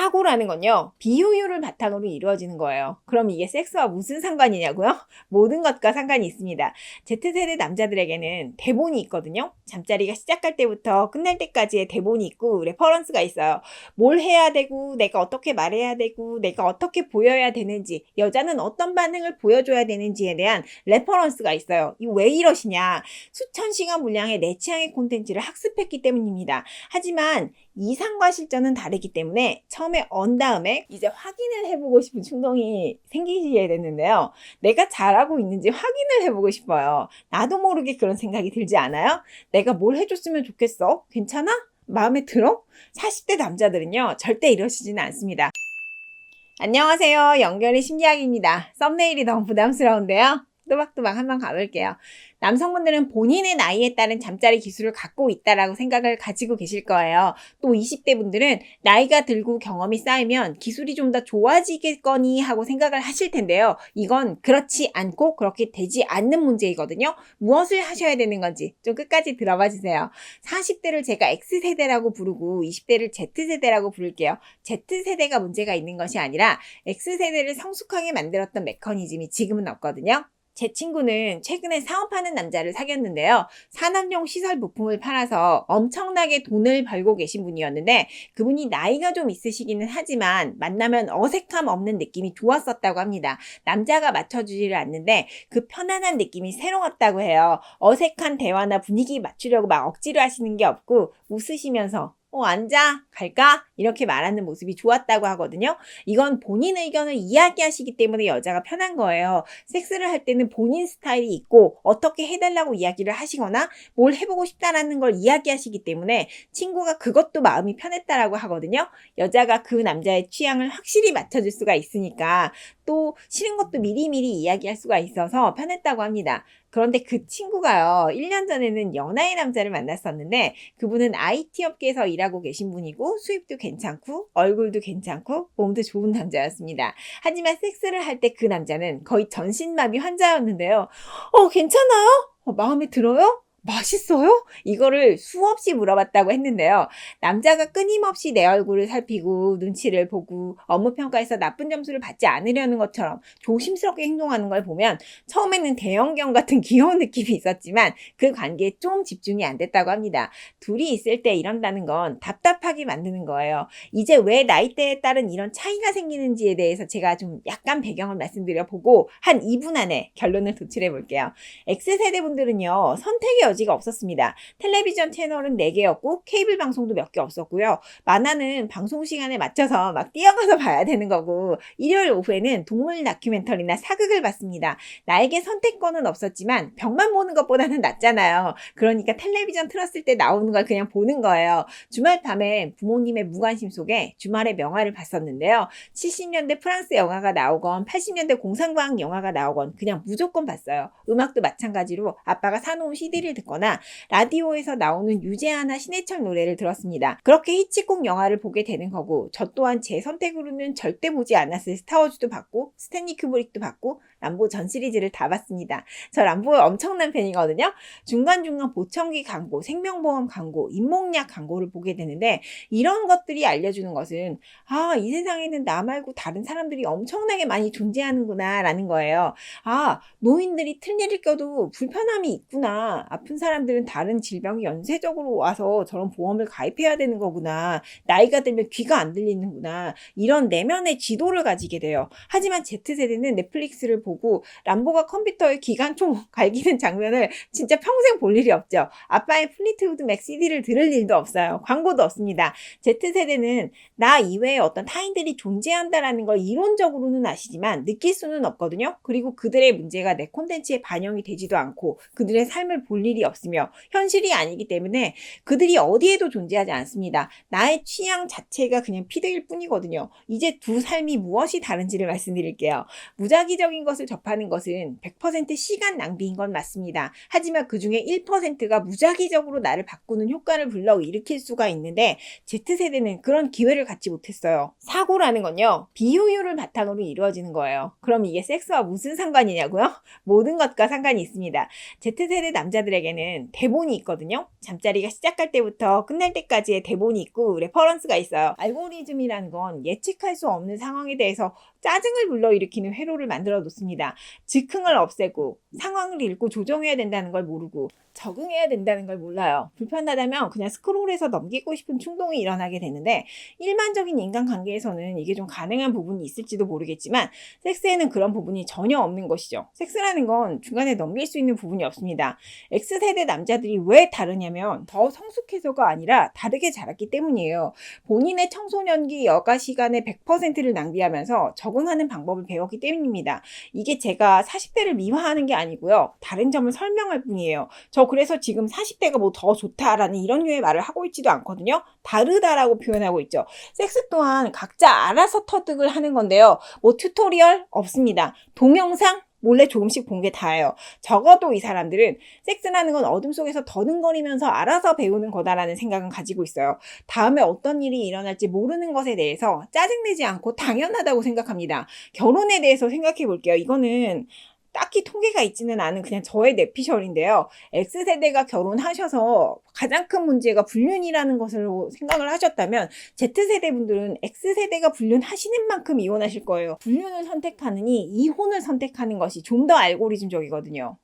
사고라는 건요, 비효율을 바탕으로 이루어지는 거예요. 그럼 이게 섹스와 무슨 상관이냐고요? 모든 것과 상관이 있습니다. Z세대 남자들에게는 대본이 있거든요. 잠자리가 시작할 때부터 끝날 때까지의 대본이 있고 레퍼런스가 있어요. 뭘 해야 되고, 내가 어떻게 말해야 되고, 내가 어떻게 보여야 되는지, 여자는 어떤 반응을 보여줘야 되는지에 대한 레퍼런스가 있어요. 이거 왜 이러시냐? 수천 시간 분량의 내 취향의 콘텐츠를 학습했기 때문입니다. 하지만 이상과 실전은 다르기 때문에 처음에 언 다음에 이제 확인을 해보고 싶은 충동이 생기시게 됐는데요. 내가 잘하고 있는지 확인을 해보고 싶어요. 나도 모르게 그런 생각이 들지 않아요? 내가 뭘 해줬으면 좋겠어? 괜찮아? 마음에 들어? 40대 남자들은요, 절대 이러시지는 않습니다. 안녕하세요. 연결의 심리학입니다. 썸네일이 너무 부담스러운데요. 또박또박 한번 가볼게요. 남성분들은 본인의 나이에 따른 잠자리 기술을 갖고 있다라고 생각을 가지고 계실 거예요. 또 20대 분들은 나이가 들고 경험이 쌓이면 기술이 좀 더 좋아지겠거니 하고 생각을 하실 텐데요. 이건 그렇지 않고 그렇게 되지 않는 문제이거든요. 무엇을 하셔야 되는 건지 좀 끝까지 들어봐 주세요. 40대를 제가 X세대라고 부르고 20대를 Z세대라고 부를게요. Z세대가 문제가 있는 것이 아니라 X세대를 성숙하게 만들었던 메커니즘이 지금은 없거든요. 제 친구는 최근에 사업하는 남자를 사귀었는데요. 산업용 시설 부품을 팔아서 엄청나게 돈을 벌고 계신 분이었는데 그분이 나이가 좀 있으시기는 하지만 만나면 어색함 없는 느낌이 좋았었다고 합니다. 남자가 맞춰주지를 않는데 그 편안한 느낌이 새로웠다고 해요. 어색한 대화나 분위기 맞추려고 막 억지로 하시는 게 없고 웃으시면서 앉아? 갈까? 이렇게 말하는 모습이 좋았다고 하거든요. 이건 본인 의견을 이야기하시기 때문에 여자가 편한 거예요. 섹스를 할 때는 본인 스타일이 있고 어떻게 해달라고 이야기를 하시거나 뭘 해보고 싶다라는 걸 이야기하시기 때문에 친구가 그것도 마음이 편했다라고 하거든요. 여자가 그 남자의 취향을 확실히 맞춰줄 수가 있으니까 또 싫은 것도 미리미리 이야기할 수가 있어서 편했다고 합니다. 그런데 그 친구가요, 1년 전에는 연하의 남자를 만났었는데 그분은 IT 업계에서 일하고 계신 분이고 수입도 괜찮고 얼굴도 괜찮고 몸도 좋은 남자였습니다. 하지만 섹스를 할 때 그 남자는 거의 전신마비 환자였는데요. 괜찮아요? 마음에 들어요? 맛있어요? 이거를 수없이 물어봤다고 했는데요. 남자가 끊임없이 내 얼굴을 살피고 눈치를 보고 업무 평가에서 나쁜 점수를 받지 않으려는 것처럼 조심스럽게 행동하는 걸 보면 처음에는 대형견 같은 귀여운 느낌이 있었지만 그 관계에 좀 집중이 안 됐다고 합니다. 둘이 있을 때 이런다는 건 답답하게 만드는 거예요. 이제 왜 나이대에 따른 이런 차이가 생기는지에 대해서 제가 좀 약간 배경을 말씀드려보고 한 2분 안에 결론을 도출해 볼게요. X세대 분들은요, 선택의 여지가 없었습니다. 텔레비전 채널은 4개였고 케이블 방송도 몇 개 없었고요. 만화는 방송 시간에 맞춰서 막 뛰어가서 봐야 되는 거고 일요일 오후에는 동물 다큐멘터리나 사극을 봤습니다. 나에게 선택권은 없었지만 벽만 보는 것보다는 낫잖아요. 그러니까 텔레비전 틀었을 때 나오는 걸 그냥 보는 거예요. 주말 밤에 부모님의 무관심 속에 주말에 명화를 봤었는데요. 70년대 프랑스 영화가 나오건 80년대 공상과학 영화가 나오건 그냥 무조건 봤어요. 음악도 마찬가지로 아빠가 사놓은 CD를 듣거나 라디오에서 나오는 유재하나 신해철 노래를 들었습니다. 그렇게 히치콕 영화를 보게 되는 거고 저 또한 제 선택으로는 절대 보지 않았을 스타워즈도 봤고 스탠리 큐브릭도 봤고 람보 전 시리즈를 다 봤습니다. 저 람보의 엄청난 팬이거든요. 중간중간 보청기 광고, 생명보험 광고, 인목약 광고를 보게 되는데 이런 것들이 알려주는 것은 이 세상에는 나 말고 다른 사람들이 엄청나게 많이 존재하는구나 라는 거예요. 노인들이 틀니를 껴도 불편함이 있구나. 아픈 사람들은 다른 질병이 연쇄적으로 와서 저런 보험을 가입해야 되는 거구나. 나이가 들면 귀가 안 들리는구나. 이런 내면의 지도를 가지게 돼요. 하지만 Z세대는 넷플릭스를 보고 람보가 컴퓨터에 기관총 갈기는 장면을 진짜 평생 볼 일이 없죠. 아빠의 플리트우드 맥 CD를 들을 일도 없어요. 광고도 없습니다. Z세대는 나 이외에 어떤 타인들이 존재한다라는 걸 이론적으로는 아시지만 느낄 수는 없거든요. 그리고 그들의 문제가 내 콘텐츠에 반영이 되지도 않고 그들의 삶을 볼 일이 없으며 현실이 아니기 때문에 그들이 어디에도 존재하지 않습니다. 나의 취향 자체가 그냥 피드일 뿐이거든요. 이제 두 삶이 무엇이 다른지를 말씀드릴게요. 무작위적인 것을 것을 접하는 것은 100% 시간 낭비인 건 맞습니다. 하지만 그 중에 1%가 무작위적으로 나를 바꾸는 효과를 불러일으킬 수가 있는데 Z세대는 그런 기회를 갖지 못했어요. 사고라는 건요, 비효율을 바탕으로 이루어지는 거예요. 그럼 이게 섹스와 무슨 상관이냐고요? 모든 것과 상관이 있습니다. Z세대 남자들에게는 대본이 있거든요. 잠자리가 시작할 때부터 끝날 때까지의 대본이 있고 레퍼런스가 있어요. 알고리즘이라는 건 예측할 수 없는 상황에 대해서 짜증을 불러일으키는 회로를 만들어 놓습니다. 즉흥을 없애고 상황을 읽고 조정해야 된다는 걸 모르고 적응해야 된다는 걸 몰라요. 불편하다면 그냥 스크롤해서 넘기고 싶은 충동이 일어나게 되는데 일반적인 인간관계에서는 이게 좀 가능한 부분이 있을지도 모르겠지만 섹스에는 그런 부분이 전혀 없는 것이죠. 섹스라는 건 중간에 넘길 수 있는 부분이 없습니다. X세대 남자들이 왜 다르냐면 더 성숙해서가 아니라 다르게 자랐기 때문이에요. 본인의 청소년기 여가 시간의 100%를 낭비하면서 적응하는 방법을 배웠기 때문입니다. 이게 제가 40대를 미화하는 게 아니고요. 다른 점을 설명할 뿐이에요. 저 그래서 지금 40대가 뭐 더 좋다라는 이런 류의 말을 하고 있지도 않거든요. 다르다라고 표현하고 있죠. 섹스 또한 각자 알아서 터득을 하는 건데요. 뭐 튜토리얼 없습니다. 동영상 몰래 조금씩 본 게 다예요. 적어도 이 사람들은 섹스라는 건 어둠 속에서 더듬거리면서 알아서 배우는 거다라는 생각은 가지고 있어요. 다음에 어떤 일이 일어날지 모르는 것에 대해서 짜증내지 않고 당연하다고 생각합니다. 결혼에 대해서 생각해 볼게요. 이거는 딱히 통계가 있지는 않은 그냥 저의 내피셜인데요. X세대가 결혼하셔서 가장 큰 문제가 불륜이라는 것으로 생각을 하셨다면 Z세대 분들은 X세대가 불륜하시는 만큼 이혼하실 거예요. 불륜을 선택하느니 이혼을 선택하는 것이 좀 더 알고리즘적이거든요.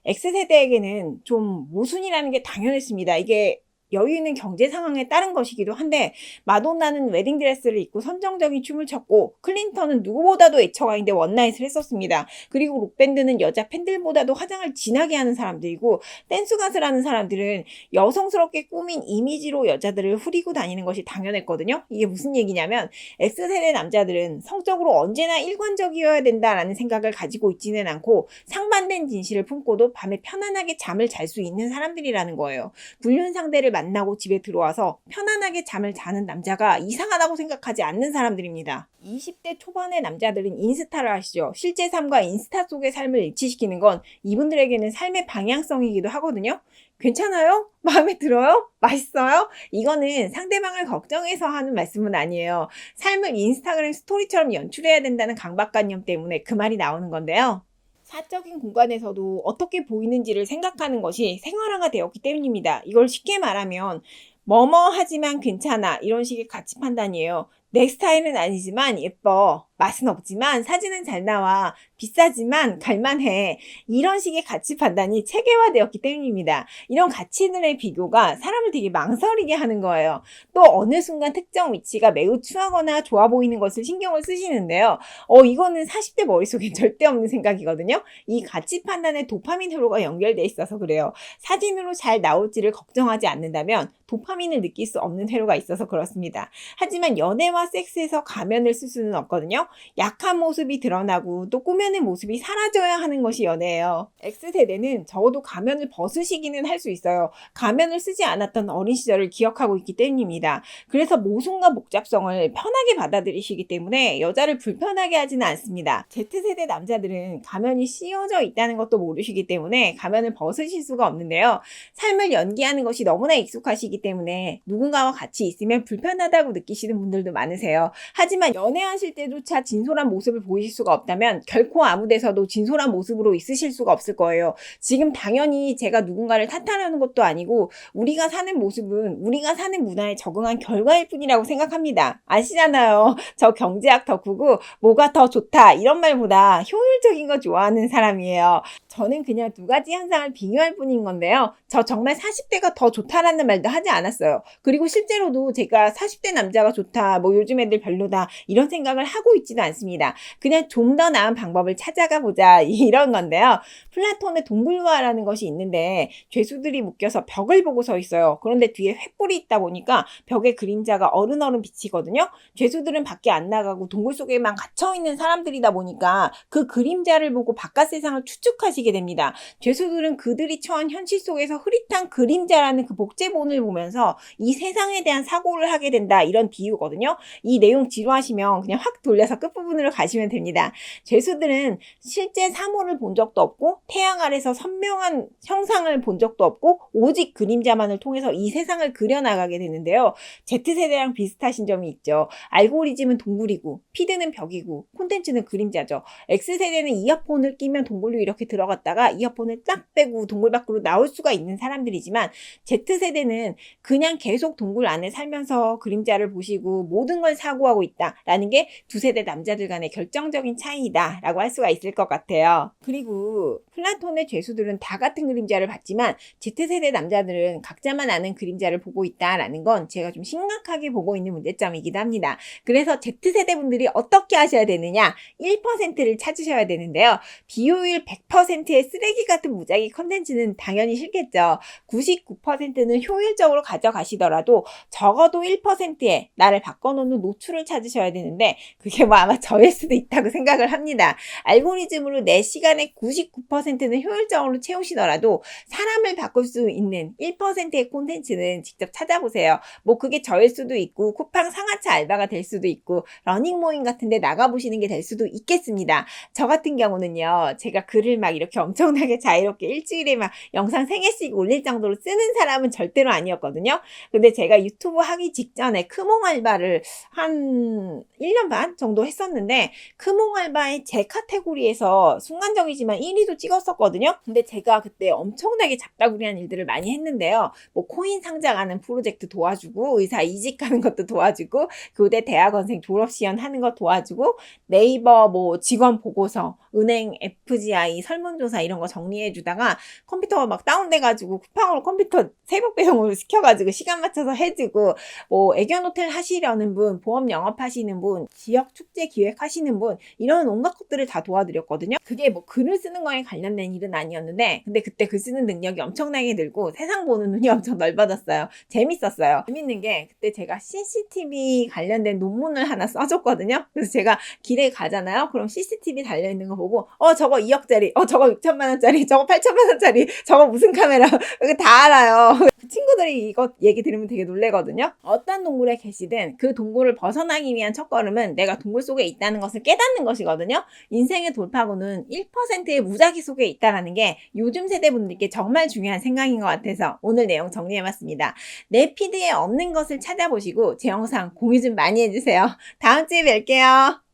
X세대에게는 좀 모순이라는 게 당연했습니다. 이게 여유 있는 경제 상황에 따른 것이기도 한데 마돈나는 웨딩드레스를 입고 선정적인 춤을 췄고 클린턴은 누구보다도 애처가인데 원나잇을 했었습니다. 그리고 록밴드는 여자 팬들보다도 화장을 진하게 하는 사람들이고 댄스 가수라는 사람들은 여성스럽게 꾸민 이미지로 여자들을 후리고 다니는 것이 당연했거든요. 이게 무슨 얘기냐면 X세대 남자들은 성적으로 언제나 일관적이어야 된다라는 생각을 가지고 있지는 않고 상반된 진실을 품고도 밤에 편안하게 잠을 잘 수 있는 사람들이라는 거예요. 불륜 상대를 만나고 집에 들어와서 편안하게 잠을 자는 남자가 이상하다고 생각하지 않는 사람들입니다. 20대 초반의 남자들은 인스타를 하시죠. 실제 삶과 인스타 속의 삶을 일치시키는 건 이분들에게는 삶의 방향성이기도 하거든요. 괜찮아요? 마음에 들어요? 맛있어요? 이거는 상대방을 걱정해서 하는 말씀은 아니에요. 삶을 인스타그램 스토리처럼 연출해야 된다는 강박관념 때문에 그 말이 나오는 건데요. 사적인 공간에서도 어떻게 보이는지를 생각하는 것이 생활화가 되었기 때문입니다. 이걸 쉽게 말하면 뭐뭐 하지만 괜찮아 이런 식의 가치 판단이에요. 내 스타일은 아니지만 예뻐. 맛은 없지만 사진은 잘 나와. 비싸지만 갈만해. 이런 식의 가치 판단이 체계화되었기 때문입니다. 이런 가치들의 비교가 사람을 되게 망설이게 하는 거예요. 또 어느 순간 특정 위치가 매우 추하거나 좋아 보이는 것을 신경을 쓰시는데요. 이거는 40대 머릿속에 절대 없는 생각이거든요. 이 가치 판단에 도파민 회로가 연결돼 있어서 그래요. 사진으로 잘 나올지를 걱정하지 않는다면 도파민을 느낄 수 없는 회로가 있어서 그렇습니다. 하지만 연애와 섹스에서 가면을 쓸 수는 없거든요. 약한 모습이 드러나고 또 꾸며낸 모습이 사라져야 하는 것이 연애예요. X세대는 적어도 가면을 벗으시기는 할 수 있어요. 가면을 쓰지 않았던 어린 시절을 기억하고 있기 때문입니다. 그래서 모순과 복잡성을 편하게 받아들이시기 때문에 여자를 불편하게 하지는 않습니다. Z세대 남자들은 가면이 씌워져 있다는 것도 모르시기 때문에 가면을 벗으실 수가 없는데요. 삶을 연기하는 것이 너무나 익숙하시기 때문에 누군가와 같이 있으면 불편하다고 느끼시는 분들도 많으세요. 하지만 연애하실 때조차 진솔한 모습을 보이실 수가 없다면 결코 아무 데서도 진솔한 모습으로 있으실 수가 없을 거예요. 지금 당연히 제가 누군가를 탓하려는 것도 아니고 우리가 사는 모습은 우리가 사는 문화에 적응한 결과일 뿐이라고 생각합니다. 아시잖아요. 저 경제학 덕후고 뭐가 더 좋다 이런 말보다 효율적인 거 좋아하는 사람이에요. 저는 그냥 두 가지 현상을 비교할 뿐인 건데요. 저 정말 40대가 더 좋다라는 말도 하지 않았어요. 그리고 실제로도 제가 40대 남자가 좋다, 뭐 요즘 애들 별로다 이런 생각을 하고 있지도 않습니다. 그냥 좀 더 나은 방법을 찾아가 보자 이런 건데요. 플라톤의 동굴과라는 것이 있는데 죄수들이 묶여서 벽을 보고 서 있어요. 그런데 뒤에 횃불이 있다 보니까 벽에 그림자가 어른어른 비치거든요. 죄수들은 밖에 안 나가고 동굴 속에만 갇혀있는 사람들이다 보니까 그 그림자를 보고 바깥 세상을 추측하시게 됩니다. 죄수들은 그들이 처한 현실 속에서 흐릿한 그림자라는 그 복제본을 보면서 이 세상에 대한 사고를 하게 된다, 이런 비유거든요. 이 내용 지루하시면 그냥 확 돌려서 끝부분으로 가시면 됩니다. 죄수들은 실제 사물을 본 적도 없고 태양 아래서 선명한 형상을 본 적도 없고 오직 그림자만을 통해서 이 세상을 그려나가게 되는데요. Z세대랑 비슷하신 점이 있죠. 알고리즘은 동굴이고 피드는 벽이고 콘텐츠는 그림자죠. X세대는 이어폰을 끼면 동굴로 이렇게 들어갔다가 이어폰을 딱 빼고 동굴 밖으로 나올 수가 있는 사람들이지만, Z세대는 그냥 계속 동굴 안에 살면서 그림자를 보시고 모든 걸 사고하고 있다라는 게 두 세대 남자들 간의 결정적인 차이다라고 할 수가 있을 것 같아요. 그리고 플라톤의 죄수들은 다 같은 그림자를 봤지만 Z세대 남자들은 각자만 아는 그림자를 보고 있다라는 건 제가 좀 심각하게 보고 있는 문제점이기도 합니다. 그래서 Z세대 분들이 어떻게 하셔야 되느냐? 1%를 찾으셔야 되는데요. 비효율 100%의 쓰레기 같은 무작위 컨텐츠는 당연히 싫겠죠. 99%는 효율적으로 가져가시더라도 적어도 1%의 나를 바꿔놓는 노출을 찾으셔야 되는데, 그게 뭐 아마 저일 수도 있다고 생각을 합니다. 알고리즘으로 내 시간의 99%는 효율적으로 채우시더라도 사람을 바꿀 수 있는 1%의 콘텐츠는 직접 찾아보세요. 뭐 그게 저일 수도 있고 쿠팡 상하차 알바가 될 수도 있고 러닝 모임 같은 데 나가보시는 게 될 수도 있겠습니다. 저 같은 경우는요, 제가 글을 막 이렇게 엄청나게 자유롭게 일주일에 막 영상 3개씩 올릴 정도로 쓰는 사람은 절대로 아니었거든요. 근데 제가 유튜브 하기 직전에 크몽 알바를 한 1년 반 정도 했었는데, 크몽 알바의 제 카테고리에서 순간적이지만 1위도 찍었었거든요. 근데 제가 그때 엄청나게 잡다구리한 일들을 많이 했는데요. 뭐 코인 상장하는 프로젝트 도와주고, 의사 이직하는 것도 도와주고, 교대 대학원생 졸업시연 하는 거 도와주고, 네이버 뭐 직원 보고서, 은행 FGI 설문조사 이런 거 정리해주다가 컴퓨터가 막 다운돼가지고 쿠팡으로 컴퓨터 새벽 배송으로 시켜가지고 시간 맞춰서 해주고, 뭐 애견 호텔 하시려는 분, 보험 영업하시는 분, 지역 축제 기획하시는 분, 이런 온갖 것들을 다 도와드렸거든요. 그게 뭐 글을 쓰는 거에 관련된 일은 아니었는데, 근데 그때 글 쓰는 능력이 엄청나게 늘고 세상 보는 눈이 엄청 넓어졌어요. 재밌었어요. 재밌는 게 그때 제가 CCTV 관련된 논문을 하나 써줬거든요. 그래서 제가 길에 가잖아요. 그럼 CCTV 달려있는 거 보고 저거 2억짜리, 저거 6천만 원짜리, 저거 8천만 원짜리, 저거 무슨 카메라, 이거 다 알아요. 그 친구들이 이거 얘기 들으면 되게 놀래거든요. 어떤 동굴에 계시든 그 동굴을 벗어나기 위한 첫걸음은 내가 동굴 속에 있다는 것을 깨닫는 것이거든요. 인생의 돌파구는 1%의 무작위 속에 있다는 게 요즘 세대분들께 정말 중요한 생각인 것 같아서 오늘 내용 정리해봤습니다. 내 피드에 없는 것을 찾아보시고 제 영상 공유 좀 많이 해주세요. 다음 주에 뵐게요.